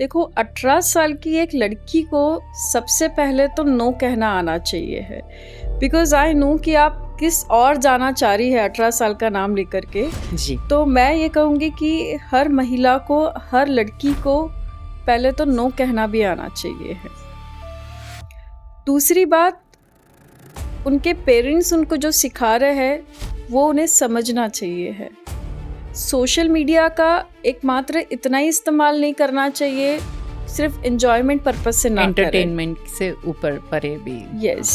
देखो 18 साल की एक लड़की को सबसे पहले तो नो कहना आना चाहिए है, बिकॉज आई नो कि आप किस और जाना चाह रही है 18 साल का नाम लेकर के। जी तो मैं ये कहूँगी कि हर महिला को, हर लड़की को पहले तो नो कहना भी आना चाहिए है। दूसरी बात, उनके पेरेंट्स उनको जो सिखा रहे हैं वो उन्हें समझना चाहिए है। सोशल मीडिया का एकमात्र इतना ही इस्तेमाल नहीं करना चाहिए, सिर्फ एंजॉयमेंट पर्पस से ना करें। एंटरटेनमेंट से ऊपर परे भी यस,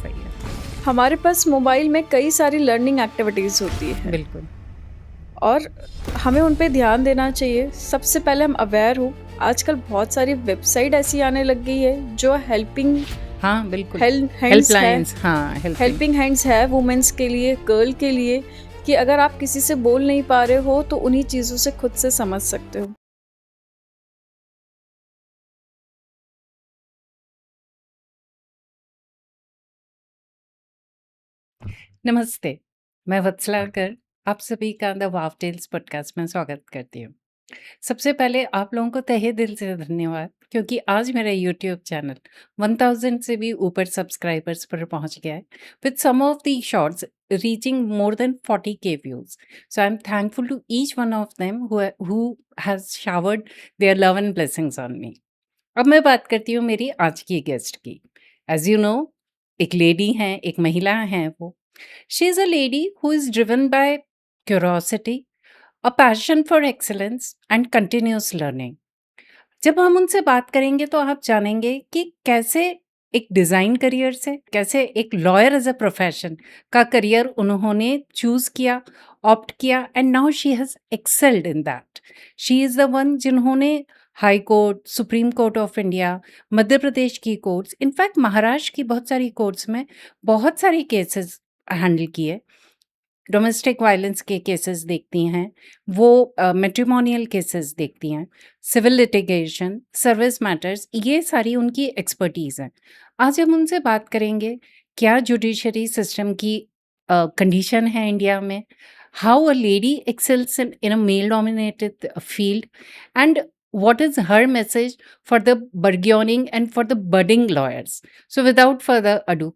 सही है। हमारे पास मोबाइल में कई सारी लर्निंग एक्टिविटीज़ होती है बिल्कुल और हमें उन पे ध्यान देना चाहिए। सबसे पहले हम अवेयर हो, आजकल बहुत सारी वेबसाइट ऐसी आने लग गई है जो हेल्पिंग हाँ बिल्कुल हेल्पलाइंस हाँ हेल्पिंग हैंड्स है वुमेन्स के लिए, गर्ल के लिए, कि अगर आप किसी से बोल नहीं पा रहे हो तो उन्हीं चीज़ों से खुद से समझ सकते हो। नमस्ते, मैं वत्सला कर आप सभी का द वाव टेल्स पॉडकास्ट में स्वागत करती हूँ। सबसे पहले आप लोगों को तहे दिल से धन्यवाद, क्योंकि आज मेरा यूट्यूब चैनल 1000 से भी ऊपर सब्सक्राइबर्स पर पहुंच गया है, with some of the shorts reaching more than 40K views. So I am thankful to each one of them who has showered their love and blessings on me. अब मैं बात करती हूँ मेरी आज की गेस्ट की। एज यू नो, एक लेडी हैं, एक महिला हैं वो। She is a lady who is driven by curiosity, a passion for excellence and continuous learning. जब हम उनसे बात करेंगे तो आप जानेंगे कि कैसे एक डिज़ाइन करियर से कैसे एक लॉयर एज अ प्रोफेशन का करियर उन्होंने चूज़ किया, ऑप्ट किया, and now she has excelled in that. She is the one जिन्होंने high court, supreme court of India, Madhya Pradesh की कोर्ट्स, इनफैक्ट महाराष्ट्र की बहुत सारी कोर्ट्स में बहुत सारी केसेस हैंडल किए। डोमेस्टिक वायलेंस के केसेस देखती हैं वो, मैट्रिमोनियल केसेस देखती हैं, सिविल लिटिगेशन, सर्विस मैटर्स, ये सारी उनकी एक्सपर्टीज़ हैं। आज हम उनसे बात करेंगे क्या जुडिशरी सिस्टम की कंडीशन है इंडिया में, how a lady excels in a male dominated field, and what is her message for the burgeoning and for the budding lawyers. So without further ado,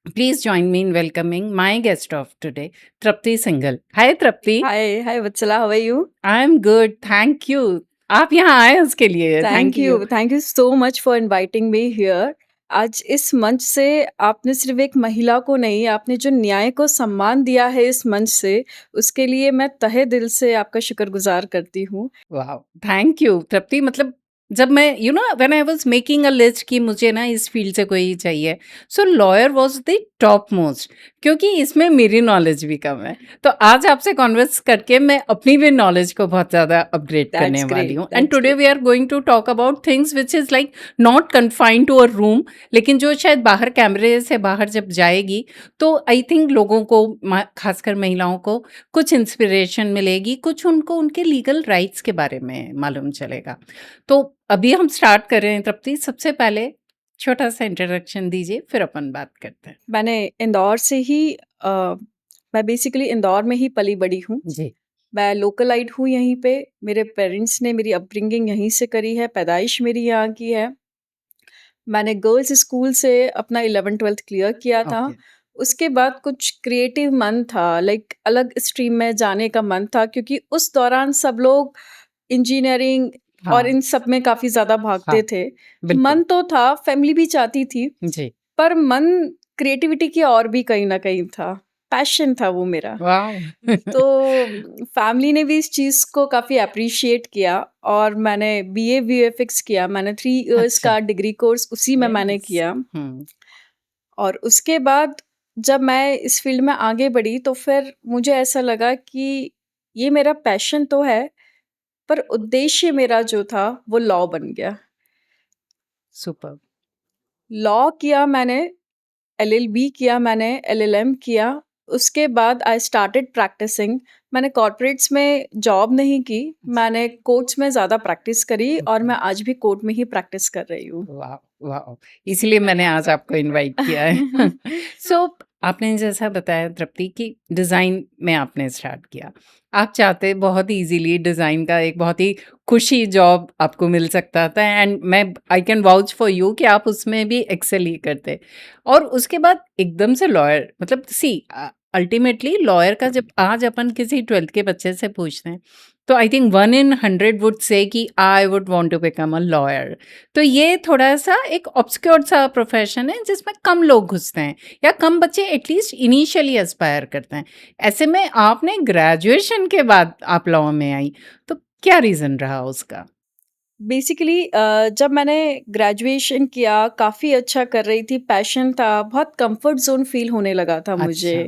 please join me in welcoming my guest of today, Trapti Singhal. Hi Trapti. Hi Vatsala, how are you? I am good, thank you. आप यहाँ आए उसके लिए thank you so much for inviting me here. आज इस मंच से आपने सिर्फ एक महिला को नहीं, आपने जो न्याय को सम्मान दिया है इस मंच से, उसके लिए मैं तहे दिल से आपका शुक्रगुजार करती हूँ। वाह, थैंक यू तृप्ति। मतलब जब मैं when I was making a list कि मुझे ना इस फील्ड से कोई चाहिए, so lawyer was the top most, क्योंकि इसमें मेरी नॉलेज भी कम है। तो आज आपसे कॉन्वर्स करके मैं अपनी भी नॉलेज को बहुत ज़्यादा अपग्रेड करने वाली हूँ। And today we are going to talk about things which is like not confined to a room, लेकिन जो शायद बाहर कैमरे से बाहर जब जाएगी तो आई थिंक लोगों को, खासकर महिलाओं को, कुछ इंस्पिरेशन मिलेगी, कुछ उनको उनके लीगल राइट्स के बारे में मालूम चलेगा। तो अभी हम स्टार्ट कर रहे हैं तृप्ति। सबसे पहले छोटा सा इंट्रोडक्शन दीजिए, फिर अपन बात करते हैं। मैंने इंदौर से ही मैं बेसिकली इंदौर में ही पली बड़ी हूँ। जी मैं लोकलाइट हूँ यहीं पे। मेरे पेरेंट्स ने मेरी अपब्रिंगिंग यहीं से करी है, पैदाइश मेरी यहाँ की है। मैंने गर्ल्स स्कूल से अपना 11th-12th क्लियर किया था। ओके उसके बाद कुछ क्रिएटिव मन था, लाइक अलग स्ट्रीम में जाने का मन था, क्योंकि उस दौरान सब लोग इंजीनियरिंग और इन सब में काफ़ी ज़्यादा भागते थे। बिल्कुल मन तो था, फैमिली भी चाहती थी, जी। पर मन क्रिएटिविटी की और भी कहीं न कहीं था। पैशन था वो मेरा। वाओ तो फैमिली ने भी इस चीज़ को काफ़ी एप्रिशिएट किया और मैंने बीए वीएफएक्स किया। मैंने 3 इयर्स अच्छा, का डिग्री कोर्स उसी में वेरी मैंने नाइस। किया। और उसके बाद जब मैं इस फील्ड में आगे बढ़ी तो फिर मुझे ऐसा लगा कि ये मेरा पैशन तो है, पर उद्देश्य मेरा जो था वो लॉ बन गया। सुपर। लॉ किया मैंने, एलएलबी किया मैंने, एलएलएम किया। उसके बाद आई स्टार्टेड प्रैक्टिसिंग। मैंने कॉर्पोरेट्स में जॉब नहीं की, मैंने कोर्ट्स में ज़्यादा प्रैक्टिस करी और मैं आज भी कोर्ट में ही प्रैक्टिस कर रही हूँ। वाह वाह, इसलिए मैंने आज आपको इनवाइट किया है। सो आपने जैसा बताया तृप्ति कि डिज़ाइन में आपने स्टार्ट किया। आप चाहते बहुत ईज़िली डिज़ाइन का एक बहुत ही खुशी जॉब आपको मिल सकता था एंड मैं I can vouch for you कि आप उसमें भी एक्सेल ही करते। और उसके बाद एकदम से लॉयर मतलब अल्टीमेटली लॉयर का जब आज अपन किसी 12th के बच्चे से पूछते हैं, तो I think 1 in 100 would say कि I would want to become a lawyer. तो ये थोड़ा-सा एक ऑब्सक्योर्ड सा प्रोफ़ेशन है जिसमें कम लोग घुसते हैं या कम बच्चे एटलीस्ट इनिशियली एस्पायर करते हैं। ऐसे में आपने ग्रेजुएशन के बाद आप लॉ में आई, तो क्या रीज़न रहा उसका? बेसिकली जब मैंने ग्रेजुएशन किया, काफ़ी अच्छा कर रही थी, पैशन था, बहुत कंफर्ट ज़ोन फ़ील होने लगा था मुझे। अच्छा,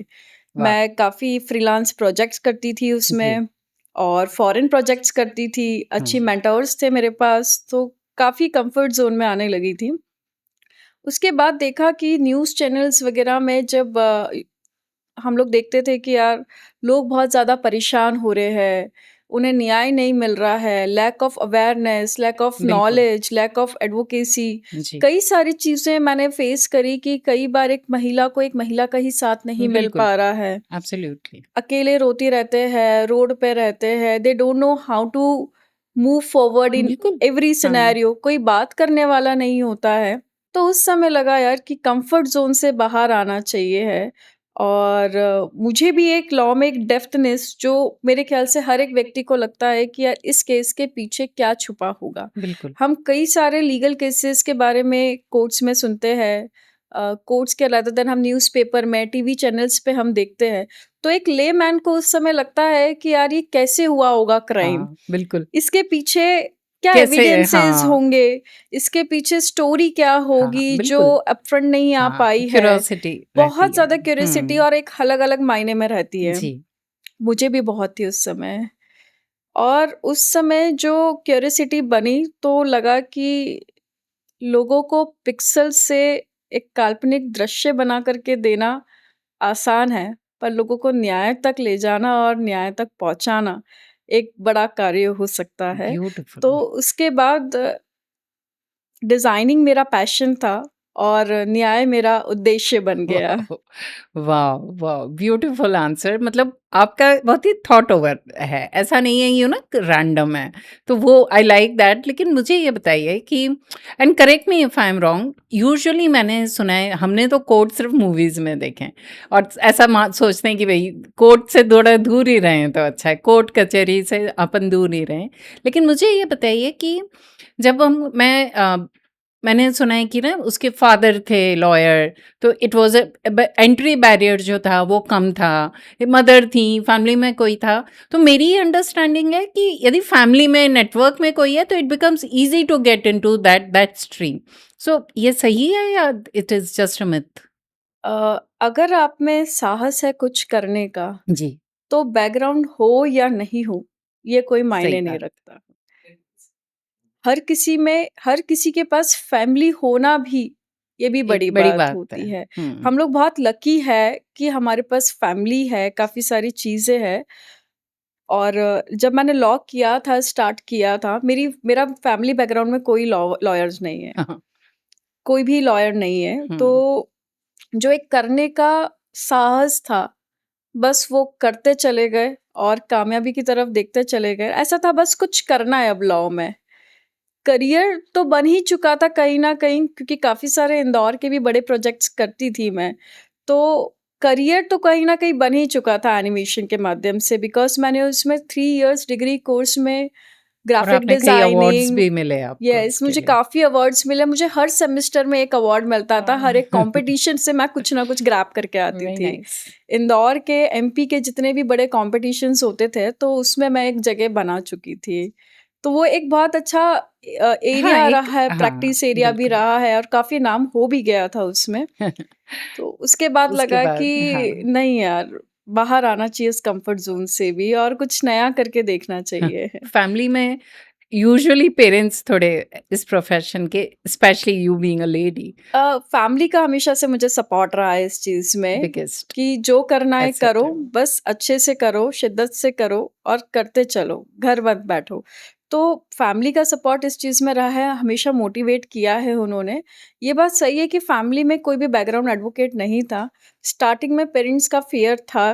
वाह! मैं काफ़ी फ्रीलांस प्रोजेक्ट्स करती थी जी, उसमें और फॉरेन प्रोजेक्ट्स करती थी, अच्छी हुँ, मेंटोर्स थे मेरे पास, तो काफ़ी कंफर्ट ज़ोन में आने लगी थी। उसके बाद देखा कि न्यूज़ चैनल्स वग़ैरह में जब हम लोग देखते थे कि यार लोग बहुत ज़्यादा परेशान हो रहे हैं, उन्हें न्याय नहीं मिल रहा है, lack of awareness, lack of बिल्कुल, नॉलेज, लैक ऑफ एडवोकेसी, जी, कई सारी चीज़ें मैंने फेस करी कि कई बार एक महिला को एक महिला का ही साथ नहीं मिल बिल्कुल, पा रहा है। एब्सोल्यूटली, अकेले रोती रहते हैं, रोड पे रहते हैं, they don't know how to move forward in बिल्कुल, एवरी हाँ, सिनेरियो, कोई बात करने वाला नहीं होता है। तो उस समय लगा यार कि कंफर्ट ज़ोन से बाहर आना चाहिए है और मुझे भी एक लॉ में एक डेप्थनेस जो मेरे ख़्याल से हर एक व्यक्ति को लगता है कि यार इस केस के पीछे क्या छुपा होगा। बिल्कुल, हम कई सारे लीगल केसेस के बारे में कोर्ट्स में सुनते हैं, कोर्ट्स के रादर देन हम न्यूज़पेपर में, टीवी चैनल्स पे हम देखते हैं। तो एक लेमैन को उस समय लगता है कि यार ये कैसे हुआ होगा क्राइम? हाँ, बिल्कुल, इसके पीछे क्या कैसे एविडेंसेस हाँ, होंगे? इसके पीछे स्टोरी क्या हाँ, होगी जो बिल्कुल, अपफ्रंट नहीं आ हाँ, पाई है? क्यूरियोसिटी रहती बहुत है, ज़्यादा क्यूरियोसिटी हुँ, और एक अलग-अलग मायने में रहती है। जी, मुझे भी बहुत थी उस समय और उस समय जो क्यूरियोसिटी बनी तो लगा कि लोगों को पिक्सल से एक काल्पनिक दृश्य बना कर के देना आसान है, पर लोगों को न्याय तक ले जाना और न्याय तक पहुँचाना एक बड़ा कार्य हो सकता है। ब्यूटीफुल। तो उसके बाद डिज़ाइनिंग मेरा पैशन था और न्याय मेरा उद्देश्य बन गया। Wow! Wow! Wow! Beautiful answer मतलब आपका बहुत ही थॉट ओवर है। ऐसा नहीं है ना रैंडम है। तो वो आई लाइक दैट लेकिन मुझे ये बताइए कि and correct me if I am wrong usually मैंने सुना है हमने तो कोर्ट सिर्फ मूवीज़ में देखे हैं और ऐसा सोचते हैं कि भई कोर्ट से थोड़ा दूर ही रहें तो अच्छा है। कोर्ट कचहरी से अपन दूर ही रहें। लेकिन मुझे ये बताइए कि जब मैंने सुना है कि ना उसके फादर थे लॉयर तो इट वाज़ एंट्री बैरियर जो था वो कम था। मदर थी, फैमिली में कोई था। तो मेरी ये अंडरस्टैंडिंग है कि यदि फैमिली में नेटवर्क में कोई है तो it becomes easy to get into that stream. So ये सही है या it is just a myth? अगर आप में साहस है कुछ करने का, जी, तो बैकग्राउंड हो या नहीं हो, ये कोई सही मायने नहीं बात। रखता। हर किसी के पास फैमिली होना भी, ये भी एक बड़ी बड़ी बात बात है। होती है। हुँ, हम लोग बहुत लकी है कि हमारे पास फैमिली है, काफ़ी सारी चीज़ें हैं और जब मैंने लॉ किया था, स्टार्ट किया था, मेरा फैमिली बैकग्राउंड में कोई लॉयर्स नहीं है, हाँ, कोई भी लॉयर नहीं है। तो हुँ, जो एक करने का साहस था, बस वो करते चले गए और कामयाबी की तरफ देखते चले गए। ऐसा था बस कुछ करना है अब लॉ में। करियर तो बन ही चुका था कहीं न कहीं क्योंकि काफ़ी सारे इंदौर के भी बड़े प्रोजेक्ट्स करती थी मैं। तो करियर तो कहीं न कहीं बन ही चुका था एनिमेशन के माध्यम से बिकॉज़ मैंने उसमें 3 इयर्स डिग्री कोर्स में और ग्राफ़िक आपने कई अवार्ड्स डिज़ाइनिंग भी मिले आपको यस, इसके मुझे लिए। काफ़ी अवार्ड्स मिले। मुझे हर सेमेस्टर में 1 अवार्ड मिलता था। हर एक कॉम्पिटिशन से मैं कुछ ना कुछ ग्रैब करके आती वेरी थी। नाइस। इंदौर के एमपी के जितने भी बड़े कॉम्पिटिशन्स होते थे, तो उसमें मैं एक जगह बना चुकी थी। तो वो एक बहुत अच्छा हाँ, एरिया एक रहा है, हाँ, प्रैक्टिस एरिया भी बिल्कुल। रहा है और काफ़ी नाम हो भी गया था उसमें। तो उसके बाद उसके लगा बाद कि हाँ। नहीं यार, बाहर आना चाहिए इस कम्फर्ट ज़ोन से भी और कुछ नया करके देखना चाहिए। फैमिली में यूजुअली पेरेंट्स थोड़े इस प्रोफ़ेशन के specially you being a lady family का हमेशा से मुझे सपोर्ट रहा है इस चीज़ में बिगेस्ट कि जो करना है करो, एसेट है। बस अच्छे से करो, शिद्दत से करो और करते चलो, घर मत बैठो। तो फैमिली का सपोर्ट इस चीज़ में रहा है, हमेशा मोटिवेट किया है उन्होंने। ये बात सही है कि फैमिली में कोई भी बैकग्राउंड एडवोकेट नहीं था। स्टार्टिंग में पेरेंट्स का फ़ियर था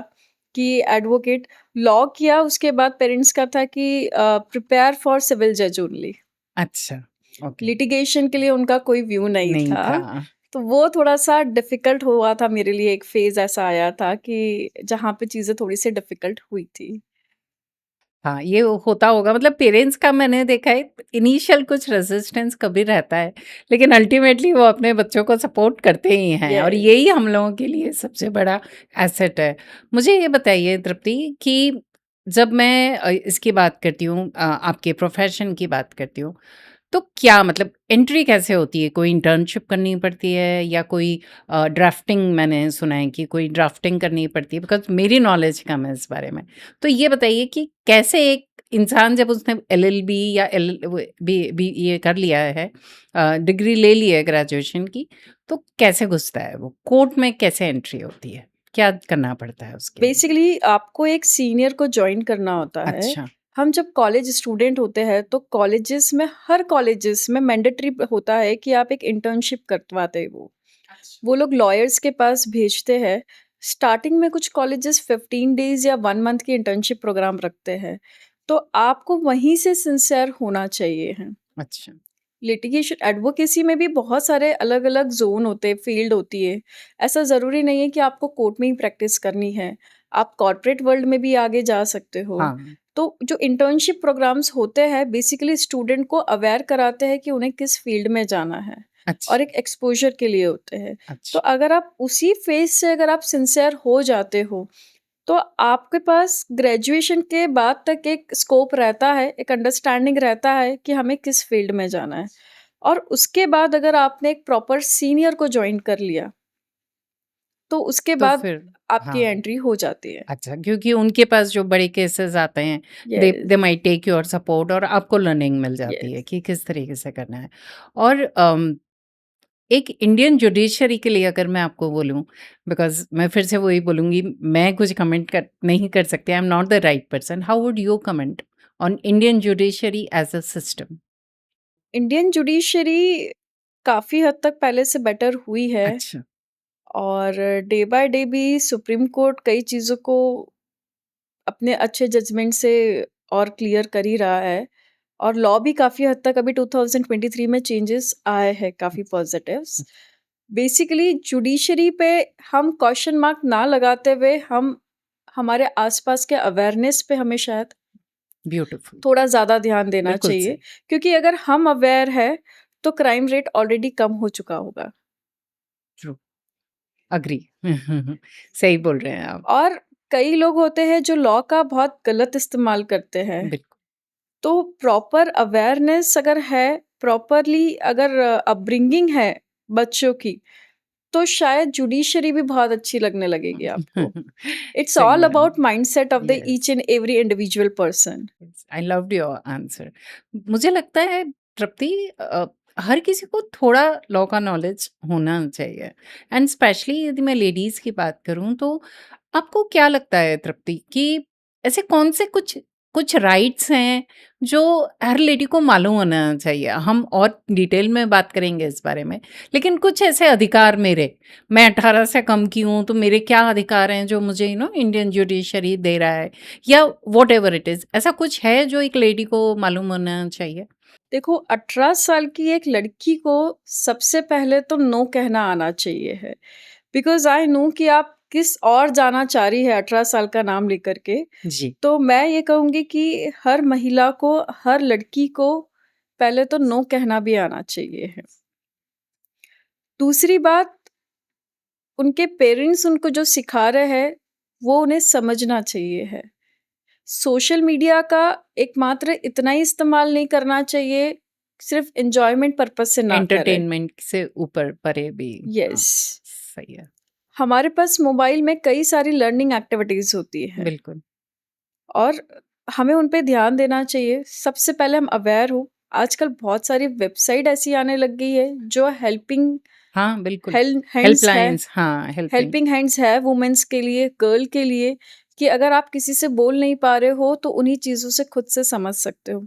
कि एडवोकेट, लॉ किया उसके बाद पेरेंट्स का था कि प्रिपेयर फॉर सिविल जज ओनली। अच्छा, ओके, लिटिगेशन के लिए उनका कोई व्यू नहीं नहीं था। था। तो वो थोड़ा-सा डिफ़िकल्ट हुआ था मेरे लिए, एक फ़ेज़ ऐसा आया था कि जहाँ पे चीज़ें थोड़ी-सी डिफ़िकल्ट हुई थी। हाँ, ये होता होगा मतलब पेरेंट्स का मैंने देखा है इनिशियल कुछ रेजिस्टेंस कभी रहता है, लेकिन अल्टीमेटली वो अपने बच्चों को सपोर्ट करते ही हैं और येस। यही हम लोगों के लिए सबसे बड़ा एसेट है। मुझे ये बताइए तृप्ति कि जब मैं इसकी बात करती हूँ आपके प्रोफ़ेशन की बात करती हूँ, तो क्या मतलब एंट्री कैसे होती है? कोई इंटर्नशिप करनी पड़ती है या कोई ड्राफ्टिंग मैंने सुना है कि कोई ड्राफ्टिंग करनी पड़ती है बिकॉज़ मेरी नॉलेज कम है इस बारे में। तो ये बताइए कि कैसे एक इंसान जब उसने एलएलबी या एल वो बी ये कर लिया है डिग्री ले ली है ग्रेजुएशन की, तो कैसे घुसता है वो? कोर्ट में कैसे एंट्री होती है? क्या करना पड़ता है उसके लिए? बेसिकली आपको एक सीनियर को जॉइन करना होता है। अच्छा, हम जब कॉलेज स्टूडेंट होते हैं तो कॉलेजेस में, हर कॉलेजेस में मैंडेटरी होता है कि आप एक इंटर्नशिप करवाते हो। वो लोग लॉयर्स के पास भेजते हैं। स्टार्टिंग में कुछ कॉलेजेस 15 डेज़ या 1 मंथ की इंटर्नशिप प्रोग्राम रखते हैं। तो आपको वहीं से सिंसियर होना चाहिए है। अच्छा, लिटिगेशन एडवोकेसी में भी बहुत सारे अलग-अलग ज़ोन होते हैं, फ़ील्ड होती है। ऐसा ज़रूरी नहीं है कि आपको कोर्ट में ही प्रैक्टिस करनी है। आप कॉर्पोरेट वर्ल्ड में भी आगे जा सकते हो। हाँ, तो जो इंटर्नशिप प्रोग्राम्स होते हैं बेसिकली स्टूडेंट को अवेयर कराते हैं कि उन्हें किस फ़ील्ड में जाना है और अच्छा, एक एक्सपोज़र के लिए होते हैं। तो अच्छा, अगर आप उसी फ़ेज़ से अगर आप सिंसियर हो जाते हो, तो आपके पास ग्रेजुएशन के बाद तक एक स्कोप रहता है, एक अंडरस्टैंडिंग रहता है कि हमें किस फ़ील्ड में जाना है। और उसके बाद अगर आपने एक प्रॉपर सीनियर को जॉइन कर लिया, तो उसके तो बाद फिर आपकी हाँ। एंट्री हो जाती है। अच्छा, क्योंकि उनके पास जो बड़े केसेज़ आते हैं, they yes, they might take your support और आपको लर्निंग मिल जाती है यस। कि किस तरीके से करना है। और एक इंडियन जुडिशरी के लिए अगर मैं आपको बोलूँ, बिकॉज़ मैं फिर से वही बोलूँगी, मैं कुछ कमेंट कर नहीं कर सकती, I am not the right person. How would you comment on Indian judiciary as a system? Indian judiciary काफ़ी हद तक पहले से बेटर हुई है अच्छा, और डे बाय डे भी सुप्रीम कोर्ट कई चीज़ों को अपने अच्छे जजमेंट से और क्लियर कर ही रहा है और लॉ भी काफ़ी हद तक अभी 2023 में चेंजेस आए हैं, काफ़ी पॉजिटिव्स। बेसिकली जुडिशरी पे हम क्वेश्चन मार्क ना लगाते हुए हम हमारे आसपास के अवेयरनेस पे हमें शायद ब्यूटीफुल, थोड़ा ज़्यादा ध्यान देना बिल्कुल चाहिए, सही, क्योंकि अगर हम अवेयर है तो क्राइम रेट ऑलरेडी कम हो चुका होगा। True, agree. सही बोल रहे हैं आप, और कई लोग होते हैं जो लॉ का बहुत गलत इस्तेमाल करते हैं। बिल्कुल। तो प्रॉपर अवेयरनेस अगर है, प्रॉपरली अगर अपब्रिंगिंग है बच्चों की, तो शायद जुडिशरी भी बहुत अच्छी लगने लगेगी आपको। इट्स सही ऑल है, about mindset of the each yes. And every individual person. I loved your answer. मुझे लगता है तृप्ति हर किसी को थोड़ा लॉ का नॉलेज होना चाहिए एंड स्पेशली यदि मैं लेडीज की बात करूं तो आपको क्या लगता है तृप्ति कि ऐसे कौन से कुछ कुछ राइट्स हैं जो हर लेडी को मालूम होना चाहिए? हम और डिटेल में बात करेंगे इस बारे में, लेकिन कुछ ऐसे अधिकार मेरे, मैं 18 से कम की हूँ तो मेरे क्या अधिकार हैं जो मुझे इंडियन जुडिशरी दे रहा है या व्हाटएवर इट इज़, ऐसा कुछ है जो एक लेडी को मालूम होना चाहिए? देखो, 18 साल की एक लड़की को सबसे पहले तो नो कहना आना चाहिए है। बिकॉज़ आई नो कि आप किस ओर जाना चाह रही है 18 साल का नाम लेकर के। जी, तो मैं ये कहूँगी कि हर महिला को, हर लड़की को पहले तो नो कहना भी आना चाहिए है। दूसरी बात, उनके पेरेंट्स उनको जो सिखा रहे हैं, वो उन्हें समझना चाहिए है। सोशल मीडिया का एकमात्र इतना ही इस्तेमाल नहीं करना चाहिए, सिर्फ़ एन्जॉयमेंट पर्पज़ से ना करें। एंटरटेनमेंट से ऊपर परे भी। हाँ, यस। सही है, हमारे पास मोबाइल में कई सारी लर्निंग एक्टिविटीज़ होती हैं बिल्कुल। और हमें उन पे ध्यान देना चाहिए। सबसे पहले हम अवेयर हो, आजकल बहुत सारी वेबसाइट ऐसी आने लग गई है जो हाँ, बिल्कुल। हैंड्स है, हेल्पलाइन्स, हाँ, हेल्पिंग। हेल्पिंग हैंड्स है वुमेन्स के लिए, गर्ल के लिए, कि अगर आप किसी से बोल नहीं पा रहे हो तो उन्हीं चीज़ों से खुद से समझ सकते हो।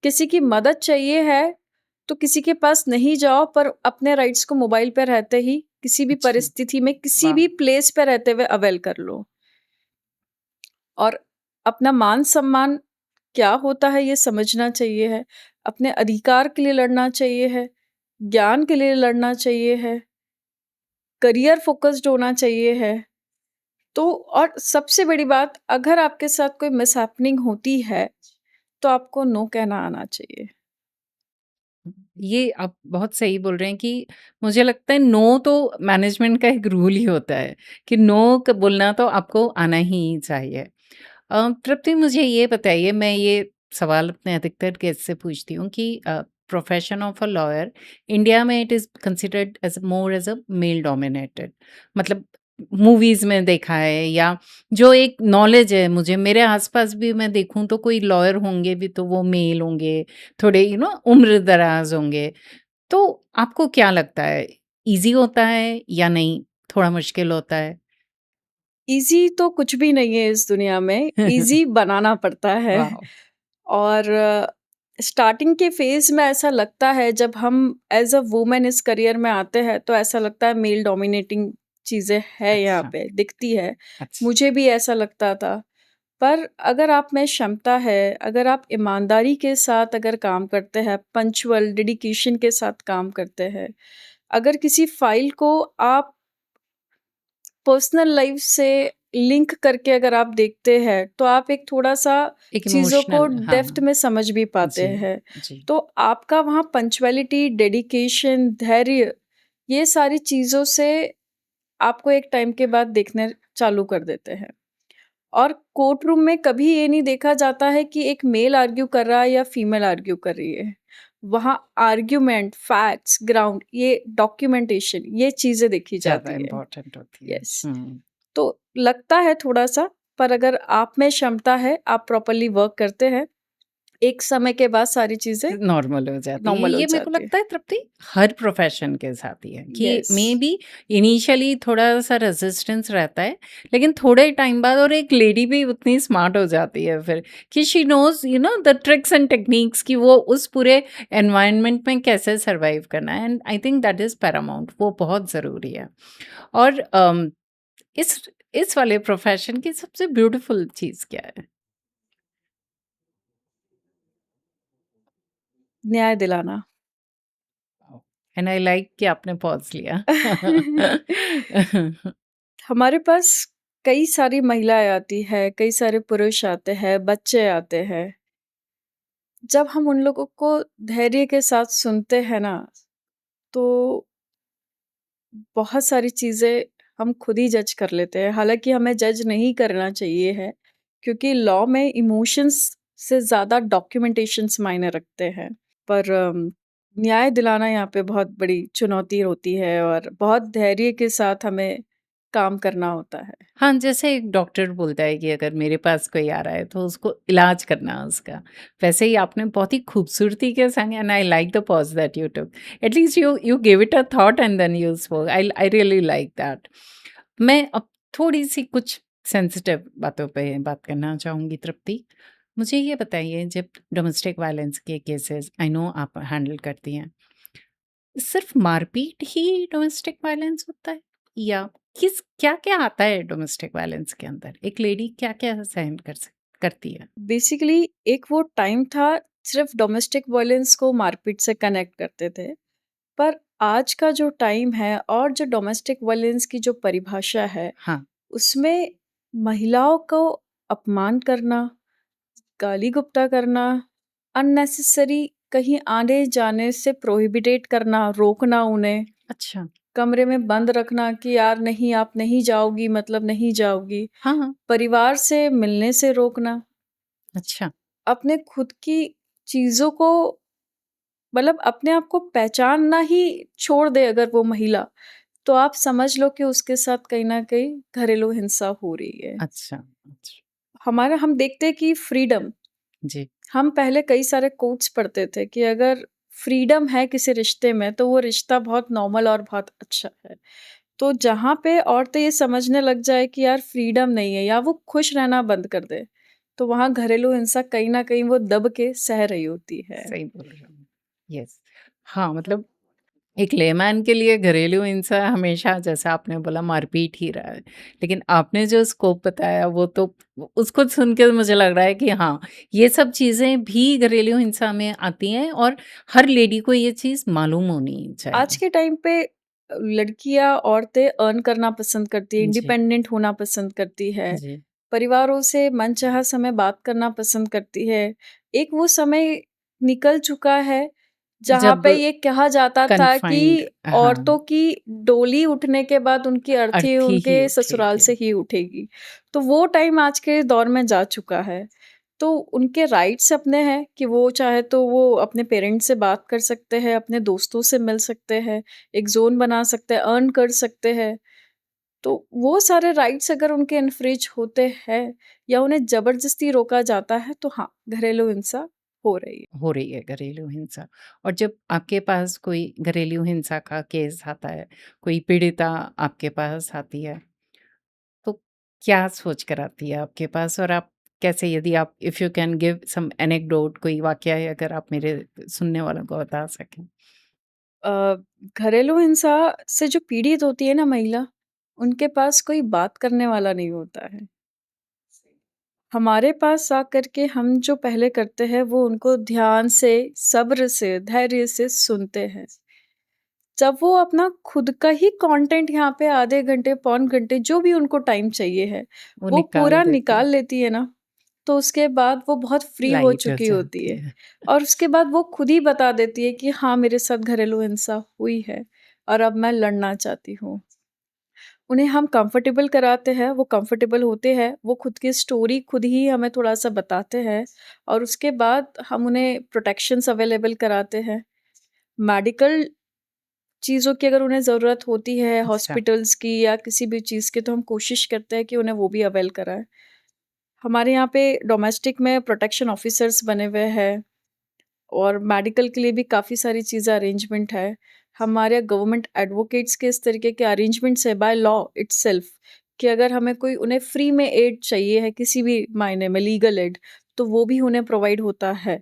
किसी की मदद चाहिए है, तो किसी के पास नहीं जाओ, पर अपने राइट्स को मोबाइल पे रहते ही किसी भी अच्छा, परिस्थिति में, किसी वाह! भी प्लेस पे रहते हुए अवेल कर लो। और अपना मान-सम्मान क्या होता है ये समझना चाहिए है, अपने अधिकार के लिए लड़ना चाहिए है, ज्ञान के लिए लड़ना चाहिए है, करियर फ़ोकस्ड होना चाहिए है। तो और सबसे बड़ी बात, अगर आपके साथ कोई मिसहैपनिंग होती है, तो आपको नो कहना आना चाहिए। ये आप बहुत सही बोल रहे हैं कि मुझे लगता है नो तो मैनेजमेंट का एक रूल ही होता है कि नो क बोलना तो आपको आना ही चाहिए। तृप्ति मुझे ये बताइए, मैं ये सवाल अपने अधिकतर गेस्ट से पूछती हूँ कि profession of a lawyer India में it is considered as more as a male dominated, मतलब मूवीज़ में देखा है या जो एक नॉलेज है मुझे, मेरे आस-पास भी मैं देखूँ तो कोई लॉयर होंगे भी तो वो मेल होंगे, थोड़े उम्र दराज़ होंगे। तो आपको क्या लगता है, ईज़ी होता है या नहीं, थोड़ा मुश्किल होता है? ईज़ी तो कुछ भी नहीं है इस दुनिया में, ईज़ी बनाना पड़ता है। वाओ! और स्टार्टिंग के फ़ेज़ में ऐसा लगता है, जब हम एज़ अ वुमन इस करियर में आते हैं, तो ऐसा लगता है मेल डोमिनेटिंग चीज़ें हैं यहाँ अच्छा, पे, दिखती है। अच्छा। मुझे भी ऐसा लगता था। पर अगर आप में क्षमता है, अगर आप ईमानदारी के साथ अगर काम करते हैं, पंक्चुअल डेडिकेशन के साथ काम करते हैं, अगर किसी फ़ाइल को आप पर्सनल लाइफ़ से लिंक करके अगर आप देखते हैं, तो आप एक थोड़ा-सा एक चीज़ों को इमोशनल, डेप्थ हाँ। में समझ भी पाते जी, हैं। जी। तो आपका वहाँ पंक्चुअलिटी, डेडिकेशन, धैर्य, ये सारी चीज़ों से आपको एक टाइम के बाद देखने चालू कर देते हैं। और कोर्ट रूम में कभी ये नहीं देखा जाता है कि एक मेल आर्ग्यू कर रहा है या फीमेल आर्ग्यू कर रही है। वहाँ आर्ग्यूमेंट, फैक्ट्स, ग्राउंड, ये डॉक्यूमेंटेशन, ये चीज़ें देखी ज़्यादा जाती है। इम्पोर्टेंट होती है। यस। हुँ। तो लगता है थोड़ा-सा, पर अगर आप में क्षमता है, आप प्रॉपर्ली वर्क करते हैं, एक समय के बाद सारी चीज़ें नॉर्मल हो जाती है। नॉर्मल हो ये मेरे को जाती है। लगता है तृप्ति हर प्रोफ़ेशन के साथ ही है कि यस। मेबी इनिशियली थोड़ा-सा रेज़िस्टेंस रहता है, लेकिन थोड़े टाइम बाद और एक लेडी भी उतनी स्मार्ट हो जाती है फिर कि she knows the tricks and techniques कि वो उस पूरे एनवायरनमेंट में कैसे सर्वाइव करना है, and I think that is Paramount, वो बहुत ज़रूरी है। और इस वाले प्रोफ़ेशन की सबसे ब्यूटीफुल चीज़ क्या है? न्याय दिलाना। एंड आई लाइक कि आपने पॉज़ लिया। हमारे पास कई सारी महिलाएँ आती हैं, कई सारे पुरुष आते हैं, बच्चे आते हैं। जब हम उन लोगों को धैर्य के साथ सुनते हैं ना, तो बहुत सारी चीज़ें हम खुद ही जज कर लेते हैं। हालाँकि हमें जज नहीं करना चाहिए है, क्योंकि लॉ में इमोशंस से ज़्यादा डॉक्यूमेंटेशंस मायने रखते हैं। पर न्याय दिलाना यहाँ पे बहुत बड़ी चुनौती होती है, और बहुत धैर्य के साथ हमें काम करना होता है। हाँ, जैसे एक डॉक्टर बोलता है कि अगर मेरे पास कोई आ रहा है तो उसको इलाज करना है उसका। वैसे ही आपने बहुत ही खूबसूरती के संग, and I like the pause that you took. At least you you give it a thought and then you spoke. I really like that. मैं अब थोड़ी-सी कुछ सेंसिटिव बातों पे बात करना चाहूँगी तृप्ति। मुझे ये बताइए, जब डोमेस्टिक वायलेंस के केसेज़ आई नो आप हैंडल करती हैं, सिर्फ मारपीट ही डोमेस्टिक वायलेंस होता है? या किस क्या-क्या आता है डोमेस्टिक वायलेंस के अंदर? एक लेडी क्या-क्या सहन करती है? बेसिकली एक वो टाइम था, सिर्फ़ डोमेस्टिक वायलेंस को मारपीट से कनेक्ट करते थे। पर आज का जो टाइम है, और जो डोमेस्टिक वायलेंस की जो परिभाषा है, हाँ, उसमें महिलाओं को अपमान करना, गाली-गप्ता करना, अननेसेसरी कहीं आने-जाने से प्रोहिबिटेट करना, रोकना उन्हें, अच्छा। कमरे में बंद रखना कि यार नहीं, आप नहीं जाओगी मतलब नहीं जाओगी, हाँ, हाँ। परिवार से मिलने से रोकना, अच्छा, अपने खुद की चीज़ों को, मतलब अपने आप को पहचानना ही छोड़ दे अगर वो महिला, तो आप समझ लो कि उसके साथ कहीं न कहीं घरेलू हिंसा हो रही है। अच्छा, अच्छा। हमारा हम देखते हैं कि फ्रीडम, जी, हम पहले कई सारे कोट्स पढ़ते थे कि अगर फ्रीडम है किसी रिश्ते में, तो वो रिश्ता बहुत नॉर्मल और बहुत अच्छा है। तो जहाँ पे औरतें ये समझने लग जाए कि यार फ्रीडम नहीं है, या वो खुश रहना बंद कर दे, तो वहाँ घरेलू हिंसा कहीं न कहीं वो दब के सह रही होती है। सही बोल रहे हो। यस। हाँ, मतलब एक लेमैन के लिए घरेलू हिंसा हमेशा जैसा आपने बोला मारपीट ही रहा है। लेकिन आपने जो स्कोप बताया वो तो उसको सुन के मुझे लग रहा है कि हाँ, ये सब चीज़ें भी घरेलू हिंसा में आती हैं और हर लेडी को ये चीज़ मालूम होनी आज चाहिए। के टाइम पे लड़कियाँ, औरतें अर्न करना पसंद करती हैं, जी, इंडिपेंडेंट होना पसंद करती है, जी। परिवारों से मनचाहा समय बात करना पसंद करती है। एक वो समय निकल चुका है, जहाँ जब पे ये कहा जाता था कि कन्फाइंड हाँ, औरतों की डोली उठने के बाद उनकी अर्थी अर्थी ही उनके ससुराल उठेगी। से ही उठेगी। तो वो टाइम आज के दौर में जा चुका है। तो उनके राइट्स अपने हैं कि वो चाहे तो वो अपने पेरेंट्स से बात कर सकते हैं, अपने दोस्तों से मिल सकते हैं, एक ज़ोन बना सकते हैं, अर्न कर सकते हैं। तो वो सारे राइट्स अगर उनके इन्फ्रिज होते हैं या उन्हें ज़बरदस्ती रोका जाता है, तो हाँ, घरेलू हिंसा हो रही है। हो रही है घरेलू हिंसा। और जब आपके पास कोई घरेलू हिंसा का केस आता है, कोई पीड़िता आपके पास आती है, तो क्या सोच कर आती है आपके पास और आप कैसे, यदि आप if you can give some anecdote, कोई वाकया है अगर आप मेरे सुनने वालों को बता सकें? अ, घरेलू हिंसा से जो पीड़ित होती है ना महिला, उनके पास कोई बात करने वाला नहीं होता है। हमारे पास आकर के हम जो पहले करते हैं वो उनको ध्यान से, सब्र से, धैर्य से सुनते हैं। जब वो अपना खुद का ही कंटेंट यहाँ पे आधे घंटे, पौन घंटे जो भी उनको टाइम चाहिए है, वो वो निकाल पूरा देती है, निकाल लेती है ना, तो उसके बाद वो बहुत फ्री हो लाइट हो चुकी होती जाती है। है। और उसके बाद वो खुद ही बता देती है कि हाँ, मेरे साथ घरेलू हिंसा हुई है और अब मैं लड़ना चाहती हूँ। उन्हें हम कंफर्टेबल कराते हैं, वो कंफर्टेबल होते हैं, वो खुद की स्टोरी खुद ही हमें थोड़ा-सा बताते हैं और उसके बाद हम उन्हें प्रोटेक्शंस अवेलेबल कराते हैं। मेडिकल चीज़ों की अगर उन्हें ज़रूरत होती है, अच्छा, हॉस्पिटल्स की या किसी भी चीज़ की, तो हम कोशिश करते हैं कि उन्हें वो भी अवेल कराएँ। हमारे यहाँ पे डोमेस्टिक में प्रोटेक्शन ऑफिसर्स बने हुए हैं और मेडिकल के लिए भी काफ़ी सारी चीज़ें अरेंजमेंट है। हमारे गवर्नमेंट एडवोकेट्स के इस तरीके के अरेंजमेंट्स है बाय लॉ इटसेल्फ कि अगर हमें कोई उन्हें फ्री में एड चाहिए है किसी भी मायने में लीगल एड, तो वो भी उन्हें प्रोवाइड होता है।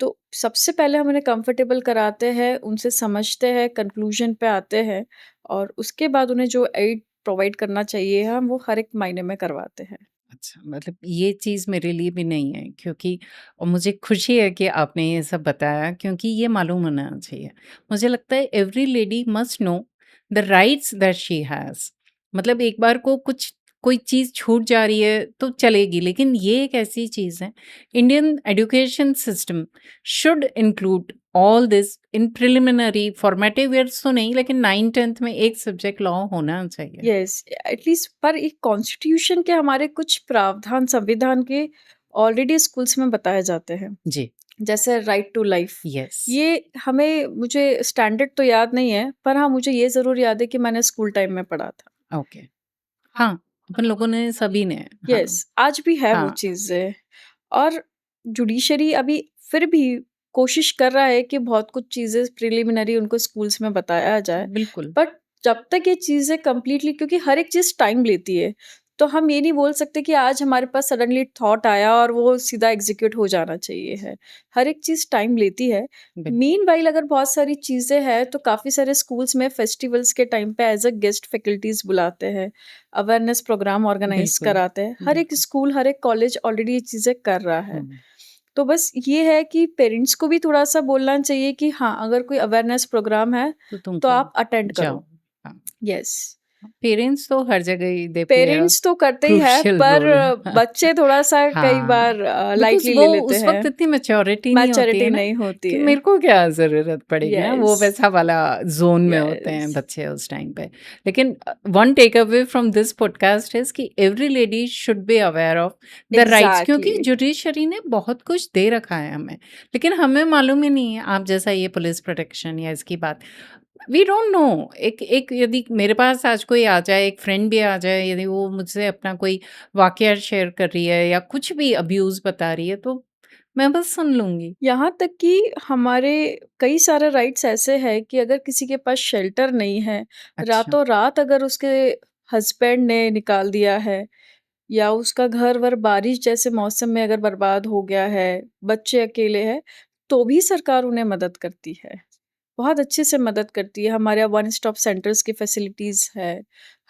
तो सबसे पहले हम उन्हें कंफर्टेबल कराते हैं, उनसे समझते हैं, कंक्लूजन पे आते हैं और उसके बाद उन्हें जो एड प्रोवाइड करना चाहिए हम वो हर एक मायने में करवाते हैं। अच्छा, मतलब ये चीज़ मेरे लिए भी नहीं है, क्योंकि और मुझे खुशी है कि आपने ये सब बताया, क्योंकि ये मालूम होना चाहिए। मुझे लगता है every lady must know the rights that she has. मतलब एक बार को कुछ कोई चीज़ छूट जा रही है तो चलेगी, लेकिन ये एक ऐसी चीज़ है, Indian education system should include all this in preliminary formative years तो नहीं, लेकिन 9th-10th में एक सब्जेक्ट लॉ होना चाहिए। यस, एटलीस्ट पर एक कॉन्स्टिट्यूशन के हमारे कुछ प्रावधान संविधान के ऑलरेडी स्कूल्स में बताए जाते हैं। जी, जैसे राइट टू लाइफ, यस, ये हमें मुझे स्टैंडर्ड तो याद नहीं है, पर हाँ, मुझे ये ज़रूर याद है कि मैंने स्कूल टाइम में पढ़ा था। ओके। हाँ, अपन लोगों ने सभी ने हाँ, यस, आज भी है वो हाँ, चीज़ें और जुडिशरी अभी फिर भी कोशिश कर रहा है कि बहुत कुछ चीज़ें प्रिलिमिनरी उनको स्कूल्स में बताया जाए। बिल्कुल, बट जब तक ये चीज़ें कंप्लीटली क्योंकि हर एक चीज़ टाइम लेती है, तो हम ये नहीं बोल सकते कि आज हमारे पास सडनली थॉट आया और वो सीधा एग्ज़ीक्यूट हो जाना चाहिए है। हर एक चीज़ टाइम लेती है। बिल्कुल, मीनवाइल अगर बहुत सारी चीज़ें हैं, तो काफ़ी सारे स्कूल्स में फेस्टिवल्स के टाइम पे एज़ अ गेस्ट फैकल्टीज़ बुलाते हैं। अवेयरनेस प्रोग्राम ऑर्गेनाइज बिल्कुल, कराते हैं। हर एक बिल्कुल। स्कूल, हर एक कॉलेज ऑलरेडी ये चीज़ें कर रहा है। हुँ, तो बस ये है कि पेरेंट्स को भी थोड़ा-सा बोलना चाहिए कि हाँ, अगर कोई अवेयरनेस प्रोग्राम है, तो तो तुमको आप अटेंड जाओ। करो। हाँ, यस। पेरेंट्स तो हर जगह ही दे प्ले अ पेरेंट्स तो करते ही हैं, क्रूशियल पर रोल। बच्चे थोड़ा-सा कई हाँ, बार बिकॉज़ लाइटली वो ले लेते उस हैं। वक़्त इतनी मैच्योरिटी नहीं होती है मैच्योरिटी ना, नहीं होती कि है। मेरे को क्या ज़रूरत पड़ेगी ना, वो यस, वैसा वाला ज़ोन में होते हैं यस। बच्चे उस टाइम पे। लेकिन one take away from this podcast is कि every lady should be aware of the rights, क्योंकि एग्ज़ैक्टली। जुडिशरी ने बहुत कुछ दे रखा है हमें, लेकिन हमें मालूम ही नहीं है। आप जैसा ये पुलिस प्रोटेक्शन या इसकी बात, वी डोंट नो। एक एक यदि मेरे पास आज कोई आ जाए, एक फ्रेंड भी आ जाए, यदि वो मुझसे अपना कोई वाकया शेयर कर रही है या कुछ भी अब्यूज़ बता रही है, तो मैं बस सुन लूँगी। यहाँ तक कि हमारे कई सारे राइट्स ऐसे हैं कि अगर किसी के पास शेल्टर नहीं है, अच्छा, रातों-रात अगर उसके हस्बैंड ने निकाल दिया है या उसका घर-वर बारिश जैसे मौसम में अगर बर्बाद हो गया है, बच्चे अकेले हैं, तो भी सरकार उन्हें मदद करती है। बहुत अच्छे से मदद करती है। हमारे यहाँ वन स्टॉप सेंटर्स की फैसिलिटीज़ है।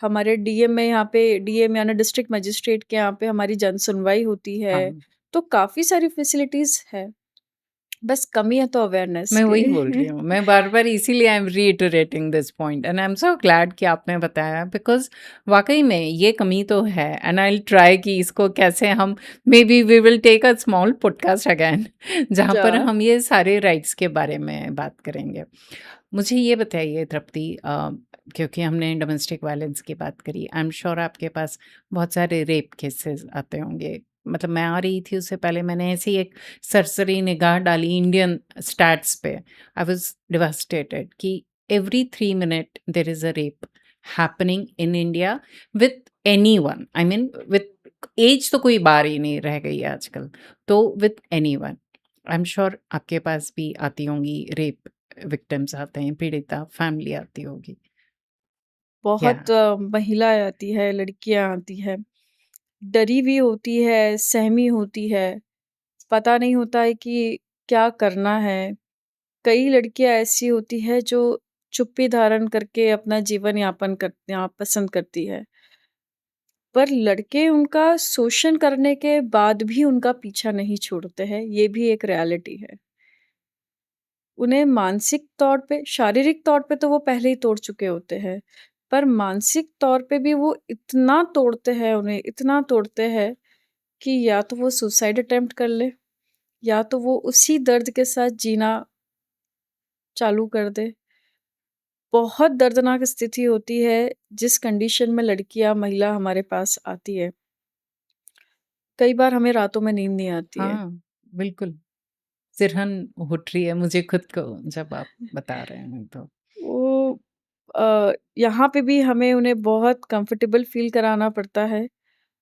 हमारे डीएम में यहाँ पे डीएम यानी डिस्ट्रिक्ट मजिस्ट्रेट के यहाँ पे हमारी जन सुनवाई होती है। हाँ। तो काफ़ी सारी फैसिलिटीज़ है। बस कमी है तो अवेयरनेस मैं वही बोल रही की। हूँ। मैं बार-बार इसीलिए I am reiterating this point and I am so glad कि आपने बताया बिकॉज़ वाक़ई में ये कमी तो है एंड आई विल ट्राई कि इसको कैसे हम maybe we will take a small podcast again जहाँ पर जा हम ये सारे राइट्स के बारे में बात करेंगे। मुझे ये बताइए तृप्ति क्योंकि हमने डोमेस्टिक वायलेंस की बात करी, आई एम श्योर आपके पास बहुत सारे रेप केसेज़ आते होंगे। मतलब मैं आ रही थी उससे पहले मैंने ऐसे ही एक सरसरी निगाह डाली इंडियन स्टैट्स पे। आई वाज डिवास्टेटेड कि every 3 minute there is a rape happening in India with anyone. I mean with age तो कोई बार ही नहीं रह गई है आजकल। तो with anyone. I am sure आपके पास भी आती होंगी रेप विक्टिम्स आते हैं, पीड़िता फैमिली आती होगी। या बहुत महिलाएँ आती है, लड़कियाँ आती है। डरी हुई होती है, सहमी होती है। पता नहीं होता है कि क्या करना है। कई लड़कियाँ ऐसी होती है जो चुप्पी धारण करके अपना जीवन यापन पसंद करती है। पर लड़के उनका शोषण करने के बाद भी उनका पीछा नहीं छोड़ते हैं, ये भी एक रियलिटी है। उन्हें मानसिक तौर पे शारीरिक तौर पे तो वो पहले ही तोड़ चुके होते हैं, पर मानसिक तौर पे भी वो इतना तोड़ते हैं उन्हें, इतना तोड़ते हैं कि या तो वो सुसाइड अटेम्प्ट कर ले, या तो वो उसी दर्द के साथ जीना चालू कर दे। बहुत दर्दनाक स्थिति होती है, जिस कंडीशन में लड़कियाँ, महिला हमारे पास आती है। कई बार हमें रातों में नींद नहीं आती है। हाँ, बिल्कुल। सिरहन उठ रही है मुझे खुद को जब आप बता रहे हैं तो। वो यहाँ पे भी हमें उन्हें बहुत कंफर्टेबल फ़ील कराना पड़ता है।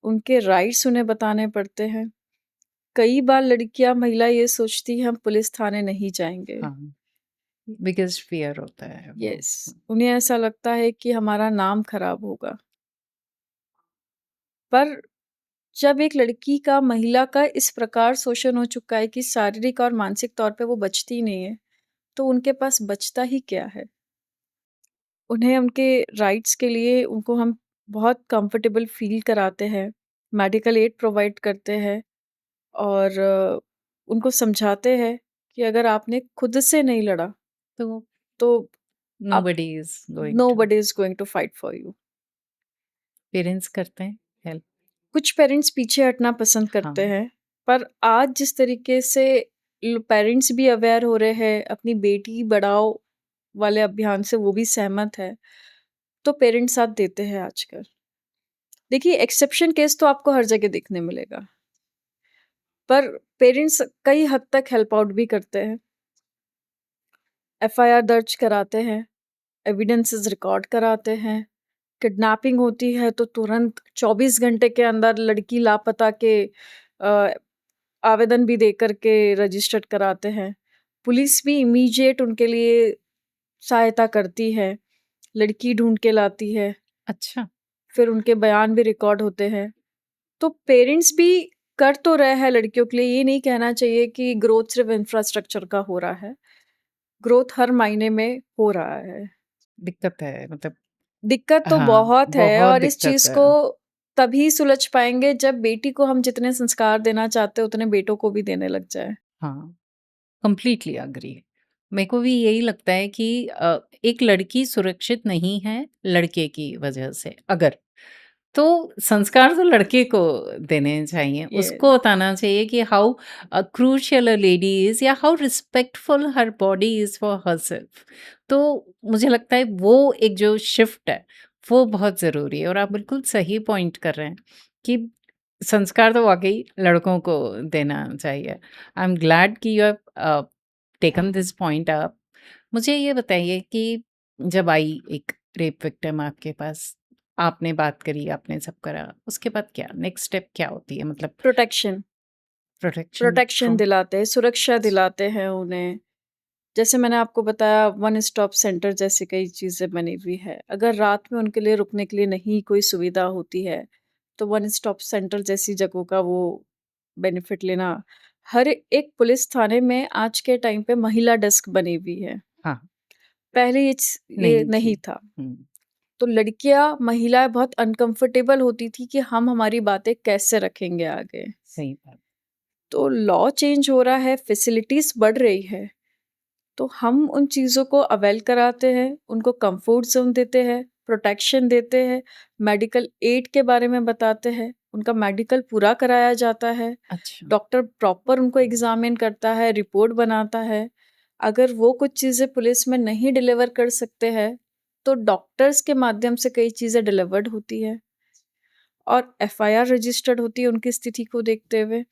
उनके राइट्स उन्हें बताने पड़ते हैं। कई बार लड़कियाँ, महिला ये सोचती है हम पुलिस थाने नहीं जाएँगे। हाँ, बिगेस्ट फ़ियर होता है वो। यस, उन्हें ऐसा लगता है कि हमारा नाम खराब होगा। पर जब एक लड़की का, महिला का इस प्रकार शोषण हो चुका है कि शारीरिक और मानसिक तौर पे वो बचती ही नहीं है, तो उनके पास बचता ही क्या है? उन्हें उनके राइट्स के लिए उनको हम बहुत कंफर्टेबल फ़ील कराते हैं, मेडिकल एड प्रोवाइड करते हैं और उनको समझाते हैं कि अगर आपने खुद से नहीं लड़ा, तो तो आप nobody is going to nobody is going to fight for you. Parents करते हैं हेल्प। कुछ पेरेंट्स पीछे हटना पसंद करते हाँ, हैं, पर आज जिस तरीके से पेरेंट्स भी अवेयर हो रहे हैं, अपनी बेटी बढ़ाओ वाले अभियान से वो भी सहमत है, तो पेरेंट्स साथ देते हैं आजकल। देखिए, एक्सेप्शन केस तो आपको हर जगह देखने मिलेगा, पर पेरेंट्स कई हद तक हेल्प आउट भी करते हैं। एफआईआर दर्ज कराते हैं, एविडेंसेस रिकॉर्ड कराते हैं। किडनैपिंग होती है तो तुरंत 24 घंटे के अंदर लड़की लापता के अ, आवेदन भी दे कर के रजिस्टर्ड कराते हैं। पुलिस भी इमीडिएट उनके लिए सहायता करती है, लड़की ढूँढ के लाती है, अच्छा। फिर उनके बयान भी रिकॉर्ड होते हैं। तो पेरेंट्स भी कर तो रहे हैं लड़कियों के लिए, ये नहीं कहना चाहिए कि ग्रोथ सिर्फ़ इंफ्रास्ट्रक्चर का हो रहा है। ग्रोथ हर मायने में हो रहा है। दिक्कत है मतलब दिक्कत तो हाँ, बहुत है बहुत और इस दिक्कत चीज़ है। को तभी सुलझ पाएँगे जब बेटी को हम जितने संस्कार देना चाहते हैं, उतने बेटों को भी देने लग जाएँ। हाँ, कंप्लीटली एग्री। मेरे को भी यही लगता है कि एक लड़की सुरक्षित नहीं है लड़के की वजह से अगर तो संस्कार तो लड़के को देने चाहिए। उसको येस, बताना चाहिए कि how crucial a lady is या how respectful her body is for herself. तो मुझे लगता है वो एक जो शिफ्ट है, वो बहुत ज़रूरी है और आप बिल्कुल सही पॉइंट कर रहे हैं कि संस्कार तो वाक़ई लड़कों को देना चाहिए। आई एम ग्लैड कि you have taken this point up. मुझे ये बताइए कि जब आई एक रेप विक्टिम आपके पास, आपने बात करी, आपने सब करा, उसके बाद क्या? नेक्स्ट स्टेप क्या होती है? मतलब प्रोटेक्शन प्रोटेक्शन प्रोटेक्शन फ्रॉम दिलाते हैं, सुरक्षा दिलाते हैं उन्हें। जैसे मैंने आपको बताया वन स्टॉप सेंटर जैसी कई चीज़ें बनी हुई है। अगर रात में उनके लिए रुकने के लिए नहीं कोई सुविधा होती है, तो वन स्टॉप सेंटर जैसी जगहों का वो बेनिफिट लेना। हर एक पुलिस थाने में आज के टाइम पे महिला डेस्क बनी हुई है। हाँ, पहले ये नहीं नहीं थी। था। हुँ, तो लड़कियाँ, महिलाएँ बहुत अनकंफर्टेबल होती थी कि हम हमारी बातें कैसे रखेंगे आगे। सही बात। तो लॉ चेंज हो रहा है, फैसिलिटीज़ बढ़ रही है, तो हम उन चीज़ों को अवेल कराते हैं, उनको कंफर्ट ज़ोन देते हैं, प्रोटेक्शन देते हैं, मेडिकल एड के बारे में बताते हैं, उनका मेडिकल पूरा कराया जाता है, अच्छा, डॉक्टर प्रॉपर उनको एग्ज़ामिन करता है, रिपोर्ट बनाता है। अगर वो कुछ चीज़ें पुलिस में नहीं डिलीवर कर सकते हैं, तो डॉक्टर्स के माध्यम से कई चीज़ें डिलीवर्ड होती हैं और एफआईआर रजिस्टर्ड होती है उनकी स्थिति को देखते हुए।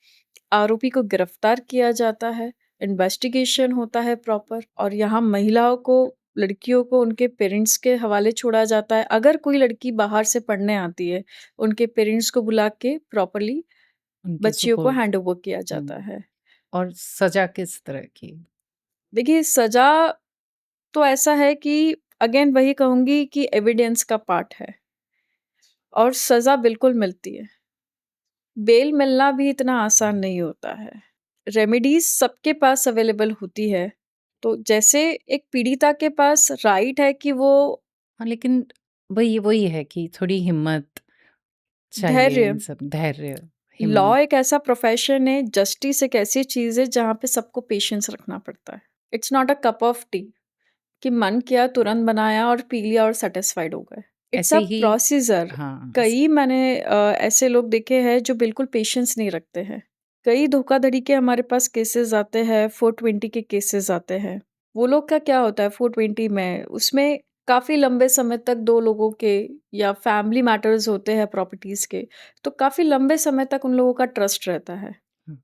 आरोपी को गिरफ्तार किया जाता है, इन्वेस्टिगेशन होता है प्रॉपर और यहाँ महिलाओं को, लड़कियों को उनके पेरेंट्स के हवाले छोड़ा जाता है। अगर कोई लड़की बाहर से पढ़ने आती है, उनके पेरेंट्स को बुला के प्रॉपर्ली उनकी बच्चियों को सपोर्ट। हैंडओवर किया जाता हुँ, है। और सज़ा किस तरह की? देखिए, सज़ा तो ऐसा है कि अगेन वही कहूँगी कि एविडेंस का पार्ट है और सज़ा बिल्कुल मिलती है। बेल मिलना भी इतना आसान नहीं होता है। रेमेडीज़ सबके पास अवेलेबल होती है। तो जैसे एक पीड़िता के पास राइट है कि वो हाँ, लेकिन वही वही है कि थोड़ी हिम्मत चाहिए धैर्य, इन सब, धैर्य, लॉ हिम्मत। एक ऐसा प्रोफ़ेशन है, जस्टिस एक ऐसी चीज़ है जहाँ पे सबको पेशेंस रखना पड़ता है। It's not a cup of T कि मन किया तुरंत बनाया और पी लिया और सैटिस्फाइड हो गए। इट्स ऐसे अ ही प्रोसीजर। हाँ, कई मैंने ऐसे लोग देखे हैं जो बिल्कुल पेशेंस नहीं रखते हैं। कई धोखाधड़ी के हमारे पास केसेस आते हैं, 420 के केसेस आते हैं। वो लोग का क्या होता है 420 में, उसमें काफ़ी लंबे समय तक 2 लोगों के या फैमिली मैटर्स होते हैं प्रॉपर्टीज़ के, तो काफ़ी लंबे समय तक उन लोगों का ट्रस्ट रहता है। हुँ,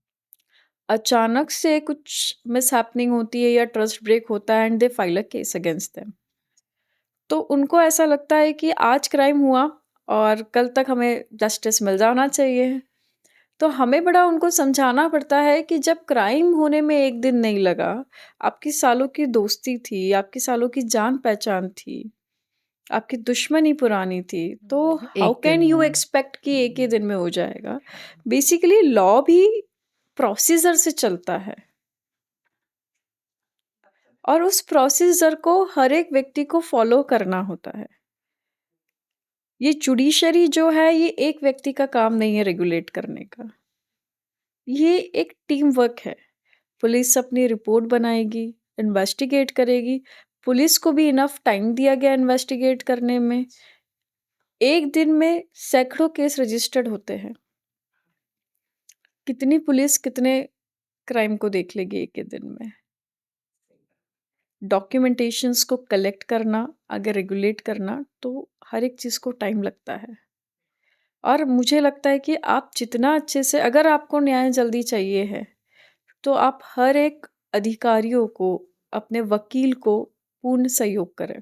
अचानक से कुछ मिसहैपनिंग होती है या ट्रस्ट ब्रेक होता है and they file a case against them. तो उनको ऐसा लगता है कि आज क्राइम हुआ और कल तक हमें जस्टिस मिल जाना चाहिए। तो हमें बड़ा उनको समझाना पड़ता है कि जब क्राइम होने में 1 दिन नहीं लगा, आपकी सालों की दोस्ती थी, आपकी सालों की जान-पहचान थी, आपकी दुश्मनी पुरानी थी, तो हाउ एक दिन कैन यू में। एक्सपेक्ट कि एक ही दिन में हो जाएगा? बेसिकली लॉ भी प्रोसीजर से चलता है और उस प्रोसीजर को हर एक व्यक्ति को फॉलो करना होता है। ये जुडिशरी जो है, ये एक व्यक्ति का काम नहीं है रेगुलेट करने का। ये एक टीम वर्क है। पुलिस अपनी रिपोर्ट बनाएगी, इन्वेस्टिगेट करेगी। पुलिस को भी इनफ टाइम दिया गया इन्वेस्टिगेट करने में। एक दिन में सैकड़ों केस रजिस्टर्ड होते हैं। कितनी पुलिस कितने क्राइम को देख लेगी एक ही दिन में? डॉक्यूमेंटेशंस को कलेक्ट करना, अगर रेगुलेट करना, तो हर एक चीज़ को टाइम लगता है। और मुझे लगता है कि आप जितना अच्छे से, अगर आपको न्याय जल्दी चाहिए है, तो आप हर एक अधिकारियों को, अपने वकील को पूर्ण सहयोग करें।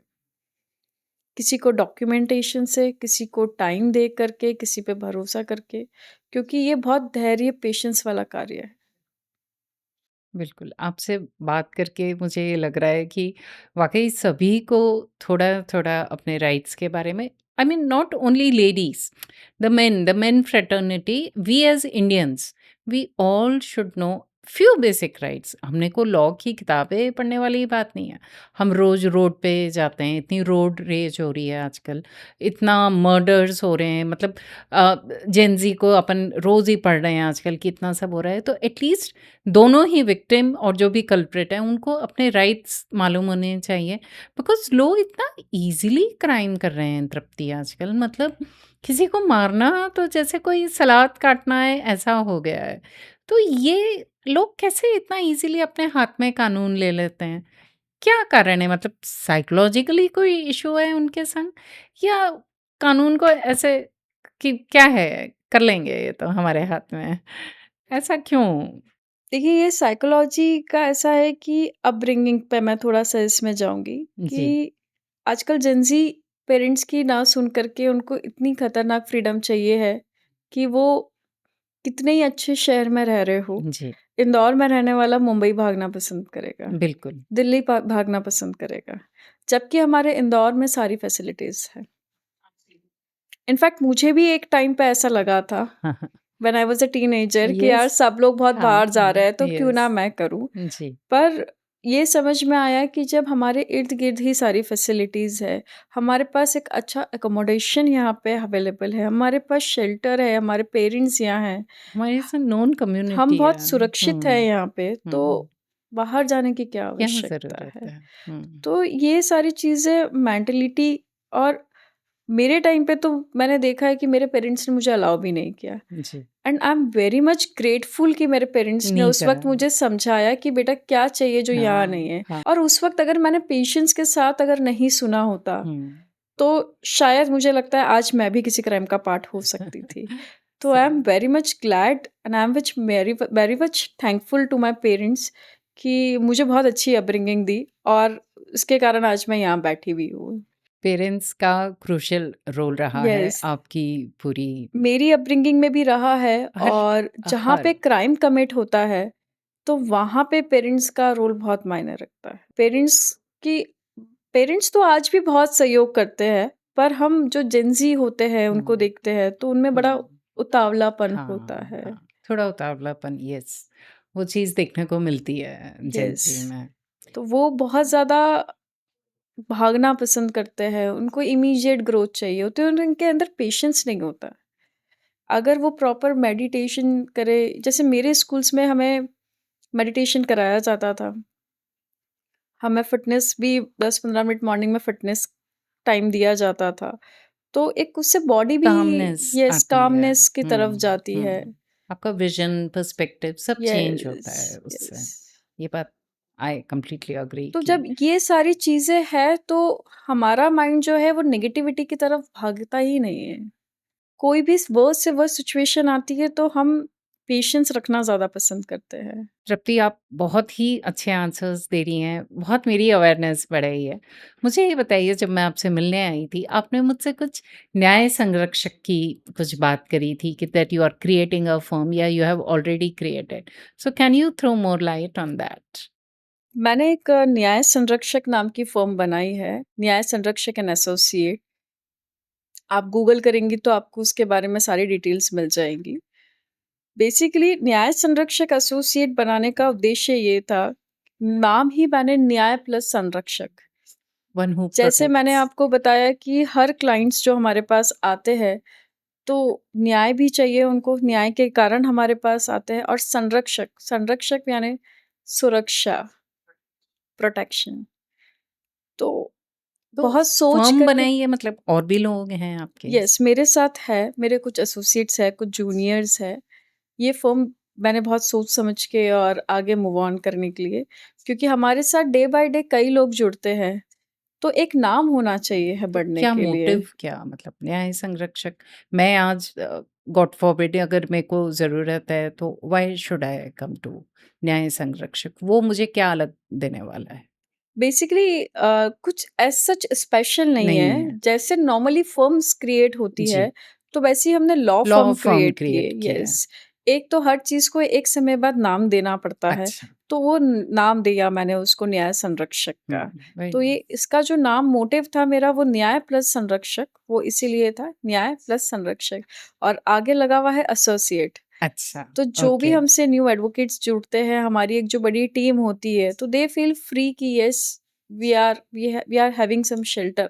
किसी को डॉक्यूमेंटेशन से, किसी को टाइम दे करके, किसी पे भरोसा करके, क्योंकि ये बहुत धैर्य, पेशेंस वाला कार्य है। बिल्कुल, आपसे बात करके मुझे ये लग रहा है कि वाक़ई सभी को थोड़ा-थोड़ा अपने राइट्स के बारे में, I mean not only ladies, the men fraternity, we as Indians, we all should know few basic rights. हमने को लॉ की किताबें पढ़ने वाली बात नहीं है। हम रोज़ रोड पे जाते हैं, इतनी रोड रेज हो रही है आजकल, इतना मर्डर्स हो रहे हैं, मतलब जेन ज़ी को अपन रोज़ ही पढ़ रहे हैं आजकल कि इतना सब हो रहा है, तो एटलीस्ट दोनों ही विक्टिम और जो भी कल्प्रिट है उनको अपने राइट्स मालूम होने चाहिए, बिकॉज लोग इतना इजीली क्राइम कर रहे हैं तृप्ति आजकल, मतलब किसी को मारना तो जैसे कोई सलाद काटना है ऐसा हो गया है। तो ये लोग कैसे इतना इजीली अपने हाथ में कानून ले लेते हैं? क्या कारण है, मतलब साइकोलॉजिकली कोई इशू है उनके संग, या कानून को ऐसे कि क्या है, कर लेंगे ये तो हमारे हाथ में है, ऐसा क्यों? देखिए, ये साइकोलॉजी का ऐसा है कि अपब्रिंगिंग पे मैं थोड़ा-सा इसमें जाऊँगी जी। कि आजकल जेन ज़ी पेरेंट्स की ना सुन कर के उनको इतनी खतरनाक फ्रीडम चाहिए है कि वो कितने ही अच्छे शहर में रह रहे हो, जी, इंदौर में रहने वाला मुंबई भागना पसंद करेगा, बिल्कुल। दिल्ली भागना पसंद करेगा, जबकि हमारे इंदौर में सारी फैसिलिटीज़ हैं। इनफैक्ट मुझे भी एक टाइम पे ऐसा लगा था हाँ, हाँ। When I was a teenager कि यार यस, सब लोग बहुत हाँ, बाहर जा रहे हैं तो क्यों ना यस। मैं करूँ। जी, पर ये समझ में आया कि जब हमारे इर्द-गिर्द ही सारी फैसिलिटीज़ है, हमारे पास एक अच्छा अकोमोडेशन यहाँ पे अवेलेबल है, हमारे पास शेल्टर है, हमारे पेरेंट्स यहाँ हैं, हमारी से नोन हम कम्युनिटी बहुत है। सुरक्षित हैं यहाँ पे, हुँ। तो बाहर जाने की क्या क्या आवश्यकता ज़रूरत है? है? हुँ, तो ये सारी चीज़ें मेंटालिटी और मेरे टाइम पे तो मैंने देखा है कि मेरे पेरेंट्स ने मुझे अलाउ भी नहीं किया जी, and I am very much grateful कि मेरे पेरेंट्स ने नहीं उस करा। वक़्त मुझे समझाया कि बेटा क्या चाहिए जो यहाँ हाँ, नहीं है। हाँ। और उस वक़्त अगर मैंने पेशेंस के साथ अगर नहीं सुना होता, हुँ। तो शायद मुझे लगता है आज मैं भी किसी क्राइम का पार्ट हो सकती थी। तो आई एम सही। Very much glad and I am which very very much thankful to my parents कि मुझे बहुत अच्छी अपब्रिंगिंग दी और इसके कारण आज मैं यहाँ बैठी हुई हूँ। पेरेंट्स का क्रूशियल रोल रहा है येस। आपकी पूरी मेरी अपब्रिंगिंग में भी रहा है हर और जहाँ हर पे क्राइम कमिट होता है, तो वहाँ पे पेरेंट्स का रोल बहुत मायने रखता है। की पेरेंट्स तो आज भी बहुत सहयोग करते हैं, पर हम जो जेन ज़ी होते हैं, उनको हुँ, देखते हैं, तो उनमें बड़ा हुँ। उतावलापन होता हाँ, है। हाँ। थोड़ा उतावलापन यस, वो चीज़ देखने को मिलती है जेन यस, ज़ी में। तो वो बहुत ज़्यादा भागना पसंद करते हैं, उनको इमीडिएट ग्रोथ चाहिए होती है और उनके अंदर पेशेंस नहीं होता। अगर वो प्रॉपर मेडिटेशन करे जैसे मेरे स्कूल्स में हमें मेडिटेशन कराया जाता था। हमें फ़िटनेस भी 10-15 मिनट मॉर्निंग में फ़िटनेस टाइम दिया जाता था। तो एक उससे बॉडी भी कामनेस यस आती है। कामनेस की तरफ जाती हुँ। है। आपका विज़न, पर्सपेक्टिव सब चेंज यस, होता है उससे। यस। ये बात आई कंप्लीटली एग्री तो कि जब ये सारी चीज़ें हैं तो हमारा माइंड जो है वो नेगेटिविटी की तरफ भागता ही नहीं है। कोई भी वर्स्ट से वर्स्ट सिचुएशन आती है तो हम पेशेंस रखना ज़्यादा पसंद करते हैं। तृप्ति आप बहुत ही अच्छे आंसर्स दे रही हैं, बहुत मेरी अवेयरनेस बढ़ रही है। मुझे ये बताइए जब मैं आपसे मिलने आई थी, आपने मुझसे कुछ न्याय संरक्षक की कुछ बात करी थी कि that you are creating a firm या you have already created. So can you throw more light on that? मैंने एक न्याय संरक्षक नाम की फ़र्म बनाई है, न्याय संरक्षक एंड एसोसिएट। आप गूगल करेंगी तो आपको उसके बारे में सारी डिटेल्स मिल जाएँगी। बेसिकली न्याय संरक्षक एसोसिएट बनाने का उद्देश्य ये था, नाम ही मैंने न्याय प्लस संरक्षक। वन हू जैसे मैंने प्रोटेक्ट्स। आपको बताया कि हर क्लाइंट्स जो हमारे पास आते हैं, तो न्याय भी चाहिए उनको, न्याय के कारण हमारे पास आते हैं और संरक्षक, संरक्षक यानी सुरक्षा, प्रोटेक्शन। तो तो बहुत सोच फर्म कर बनाई है मतलब और भी लोग हैं आपके? यस, मेरे साथ है, मेरे कुछ एसोसिएट्स हैं, कुछ जूनियर्स हैं। ये फ़र्म मैंने बहुत सोच समझ के और आगे मूव ऑन करने के लिए क्योंकि हमारे साथ डे बाय डे कई लोग जुड़ते हैं, तो एक नाम होना चाहिए है तो बढ़ने क्या के लिए। मोटिव क्या मतलब न्याय संरक्षक मैं आज गॉड फॉरबिड अगर मेरे को ज़रूरत है तो why should I come to न्याय संरक्षक वो मुझे क्या अलग देने वाला है? बेसिकली कुछ एज़ सच स्पेशल नहीं नहीं है, है। जैसे नॉर्मली फ़र्म्स क्रिएट होती है, जी, तो वैसे ही हमने law law firm firm create किए, क्रिएट किया है। यस। एक तो हर चीज़ को एक समय बाद नाम देना पड़ता है, अच्छा, तो वो न नाम दिया मैंने उसको न्याय संरक्षक हुँ, का। वेरी तो ये नाइस। इसका जो नाम मोटिव था मेरा वो न्याय प्लस संरक्षक, वो इसीलिए था न्याय प्लस संरक्षक और आगे लगा हुआ है एसोसिएट। अच्छा, तो जो भी ओके। हमसे न्यू एडवोकेट्स जुड़ते हैं, हमारी एक जो बड़ी टीम होती है, तो दे फील फ्री कि yes we are having some shelter.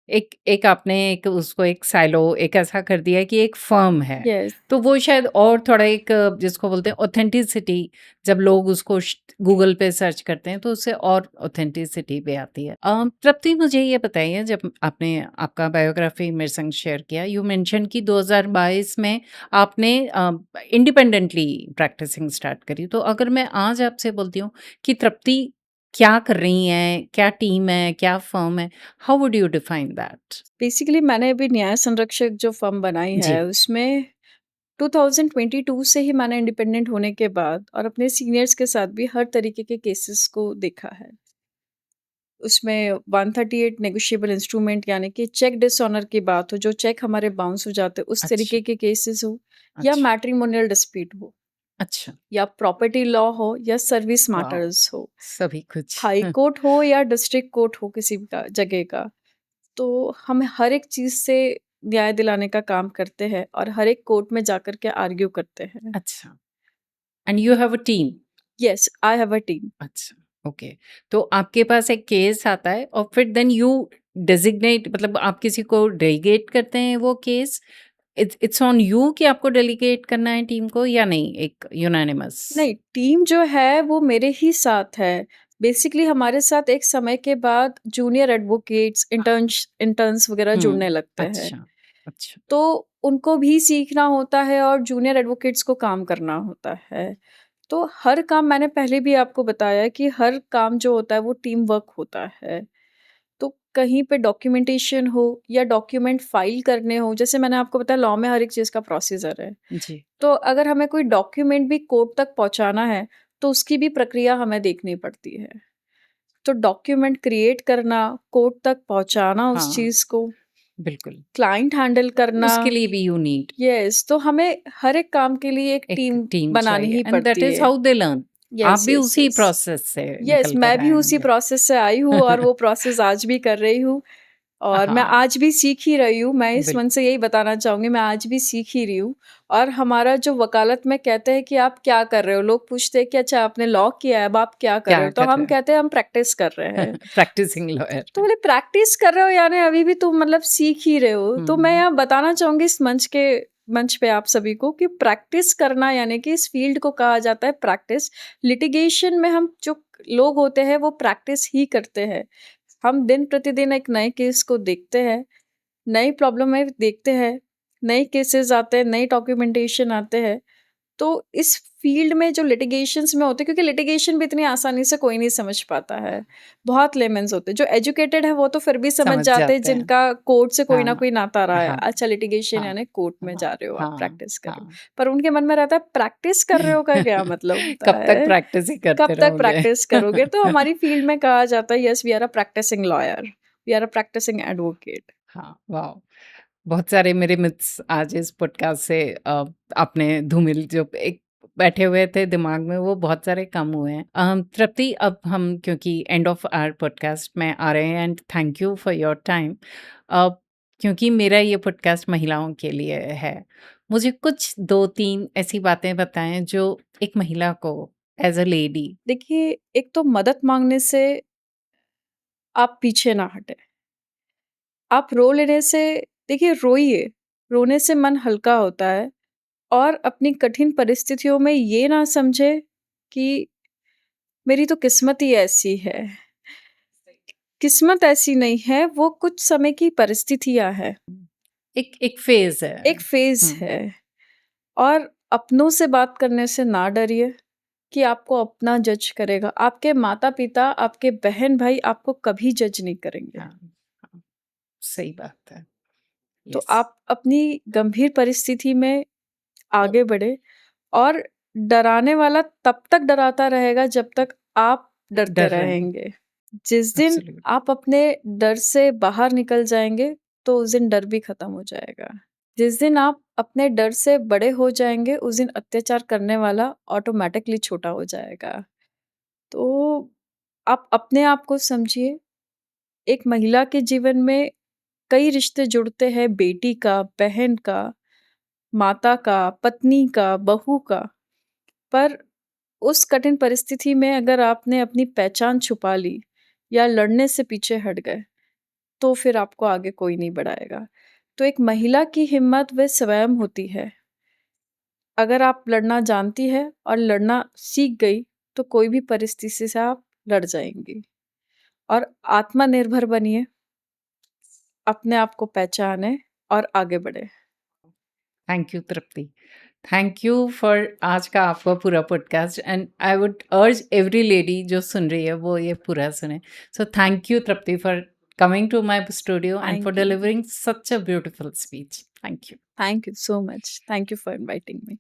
एक एक आपने एक उसको एक साइलो एक ऐसा कर दिया है कि एक फर्म है। यस, तो वो शायद और थोड़ा एक जिसको बोलते हैं ऑथेंटिसिटी जब लोग उसको गूगल पे सर्च करते हैं तो उससे और ऑथेंटिसिटी भी आती है। तृप्ति मुझे ये बताइए जब आपने आपका बायोग्राफी मेरे संग शेयर किया यू मेंशन कि 2022 में आपने इंडिपेंडेंटली प्रैक्टिसिंग स्टार्ट करी। तो अगर मैं आज आपसे बोलती हूँ कि तृप्ति क्या कर रही हैं? क्या टीम है? क्या फर्म है? How would you define that? Basically मैंने अभी न्याय संरक्षक जो फर्म बनाई जी, है, उसमें 2022 से ही मैंने इंडिपेंडेंट होने के बाद और अपने सीनियर्स के साथ भी हर तरीके के केसेस को देखा है। उसमें 138 नेगोशिएबल इंस्ट्रूमेंट यानी कि चेक डिसऑनर की बात हो, जो चेक हमारे बाउंस हो जाते हैं, उस अच्छा, तरीके के केसेस हो या अच्छा, मैट्रिमोनियल डिस्प्यूट हो अच्छा, या प्रॉपर्टी लॉ हो या सर्विस वॉव! मैटर्स हो, सभी कुछ हाई कोर्ट हो या डिस्ट्रिक्ट कोर्ट हो किसी भी का जगह का। तो हम हर एक चीज़ से न्याय दिलाने का काम करते हैं और हर एक कोर्ट में जाकर के आर्ग्यू करते हैं। अच्छा, and you have a team? Yes, I have a team. अच्छा, ओके। तो आपके पास एक केस आता है और फिर देन यू डेज़िग्नेट, मतलब आप किसी को डेलीगेट करते हैं वो केस? इट्स ऑन यू कि आपको डेलीगेट करना है टीम को या नहीं, एक यूनानिमस? नहीं, टीम जो है वो मेरे ही साथ है। बेसिकली हमारे साथ एक समय के बाद जूनियर एडवोकेट्स, इंटर्न्स वगैरह हुँ, जुड़ने लगते हैं। अच्छा, अच्छा। तो उनको भी सीखना होता है और जूनियर एडवोकेट्स को काम करना होता है। तो हर काम, मैंने पहले भी आपको बताया कि हर काम जो होता है वो टीम वर्क होता है। तो कहीं पे डॉक्यूमेंटेशन हो या डॉक्यूमेंट फाइल करने हो, जैसे मैंने आपको बताया लॉ में हर एक चीज़ का प्रोसीजर है। जी, तो अगर हमें कोई डॉक्यूमेंट भी कोर्ट तक पहुँचाना है, तो उसकी भी प्रक्रिया हमें देखनी पड़ती है। तो डॉक्यूमेंट क्रिएट करना, कोर्ट तक पहुँचाना उस हाँ, चीज़ को, बिल्कुल। क्लाइंट हैंडल करना, उसके लिए भी यू नीड यस, तो हमें हर एक काम के लिए एक एक टीम टीम बनानी चाहिए ही एंड दैट पड़ती इज़ है। How they learn. आप यस, भी यस, उसी यस। प्रोसेस से यस, निकल कर मैं भी आए उसी होंगे। प्रोसेस से आई हूँ और वो प्रोसेस आज भी कर रही हूँ और मैं हाँ, आज भी सीख ही रही हूँ। मैं इस मन बिल्कुल। से यही बताना चाहूँगी, मैं आज भी सीख ही रही हूँ। और हमारा जो वकालत में कहते हैं कि आप क्या कर रहे हो? लोग पूछते हैं कि अच्छा आपने लॉ किया है, अब आप क्या कर रहे क्या हो? तो कर हम रहे कहते हैं हम प्रैक्टिस कर रहे हैं। हैं? Practicing lawyer. तो बोले प्रैक्टिस कर रहे हो यानी अभी भी तुम मतलब सीख ही रहे हो। तो मैं हुँ, यहाँ बताना चाहूँगी इस मंच पे आप सभी को कि प्रैक्टिस करना यानी कि इस फील्ड को कहा जाता है प्रैक्टिस। लिटिगेशन में हम जो लोग होते हैं वो प्रैक्टिस ही करते हैं। हम दिन प्रतिदिन एक नए केस को देखते हैं, नई प्रॉब्लम है देखते हैं, नए केसेस आते हैं, नई डॉक्यूमेंटेशन आते हैं। तो इस फील्ड में जो लिटिगेशंस में होते हैं, क्योंकि लिटिगेशन भी इतनी आसानी से कोई नहीं समझ पाता है। बहुत लेमेन्स होते हैं, जो एजुकेटेड है वो तो फिर भी समझ समझ जाते हैं जाते हैं। जिनका कोर्ट से कोई ना हाँ, कोई नाता रहा है। हाँ, अच्छा लिटिगेशन हाँ, यानी कोर्ट में हाँ, जा रहे हो आप, हाँ, प्रैक्टिस कर रहे हो। हाँ। पर उनके मन में रहता है प्रैक्टिस कर रहे हो का क्या मतलब होता कब तक है? प्रैक्टिस ही करते कब तक रहोगे? प्रैक्टिस करोगे? तो हमारी फील्ड में कहा जाता है yes we are a practicing lawyer, we are a practicing advocate. हाँ, वाओ! बहुत सारे मेरे मिथ्स आज इस पॉडकास्ट से आपने धूमिल जो एक बैठे हुए थे दिमाग में, वो बहुत सारे कम हुए हैं। तृप्ति, अब हम क्योंकि एंड ऑफ आवर पॉडकास्ट में आ रहे हैं and thank you for your time. Uh, क्योंकि मेरा ये पॉडकास्ट महिलाओं के लिए है, मुझे कुछ 2-3 ऐसी बातें बताएँ जो एक महिला को एज़ अ लेडी। देखिए, एक तो मदद माँगने से आप पीछे ना हटें। आप रो लेने से, देखिए रोइए, रोने से मन हल्का होता है और अपनी कठिन परिस्थितियों में ये ना समझे कि मेरी तो किस्मत ही ऐसी है। किस्मत ऐसी नहीं है, वो कुछ समय की परिस्थितियाँ हैं, एक एक फ़ेज़ है। एक फ़ेज़ हुँ, है। और अपनों से बात करने से ना डरिए कि आपको अपना जज करेगा। आपके माता-पिता, आपके बहन-भाई आपको कभी जज नहीं करेंगे। हाँ, हाँ, सही बात है। तो यस। आप अपनी गंभीर परिस्थिति में आगे बढ़े और डराने वाला तब तक डराता रहेगा जब तक आप डरते डर रहे हैं, रहेंगे। जिस दिन एब्सोल्यूट। आप अपने डर से बाहर निकल जाएँगे, तो उस दिन डर भी खत्म हो जाएगा। जिस दिन आप अपने डर से बड़े हो जाएँगे, उस दिन अत्याचार करने वाला ऑटोमैटिकली छोटा हो जाएगा। तो आप अपने आप को समझिए, एक महिला के जीवन में कई रिश्ते जुड़ते हैं, बेटी का, बहन का, माता का, पत्नी का, बहू का। पर उस कठिन परिस्थिति में अगर आपने अपनी पहचान छुपा ली या लड़ने से पीछे हट गए, तो फिर आपको आगे कोई नहीं बढ़ाएगा। तो एक महिला की हिम्मत वह स्वयं होती है। अगर आप लड़ना जानती है और लड़ना सीख गई, तो कोई भी परिस्थिति से आप लड़ जाएँगी। और आत्मनिर्भर बनिए, अपने आप को पहचानें और आगे बढ़ें। Thank you Tripti. Thank you for आज का आपका पूरा पॉडकास्ट एंड आई वुड अर्ज एवरी लेडी जो सुन रही है वो ये पूरा सुने। So thank you Tripti for coming to my studio and for Thank you. delivering such a beautiful speech. Thank you. Thank you so much. Thank you for inviting me.